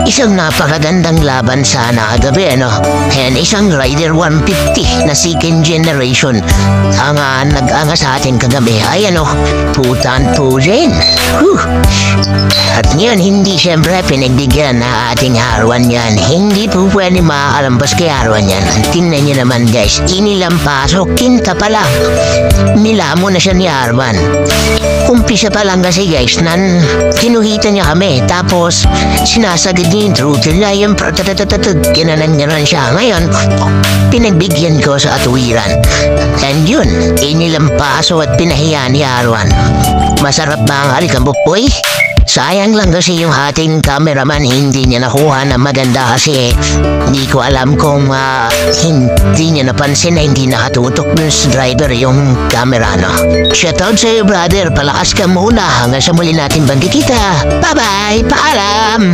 Isang napakagandang laban sana kagabi, ano? And isang Rider 150 na second generation ang nag-anga sa atin kagabi. Ay ano, putan po rin. At ngayon, hindi siyempre pinagbigyan na ating Arwan yan. Hindi po pwede makakalampas kay Arwan yan. Tingnan niyo naman guys, inilampasok, kinta pa lang. Nilamo na siya ni Arwan. Umpisa pa lang kasi guys, kinuhita niya kami. Tapos, sinasagad niya yung throttle niya, yung ginanan siya. Ngayon, pinagbigyan ko sa atuwiran. And yun, inilampaso at pinahiya ni Arwan. Masarap ba ang alikambupoy? Sayang lang kasi yung ating cameraman hindi niya nakuha na maganda kasi hindi ko alam kung hindi niya napansin na hindi nakatutok dun sa driver yung camera, no? Shoutout sa'yo brother, palakas ka muna hanggang sa muli natin magkikita. Bye bye, paalam!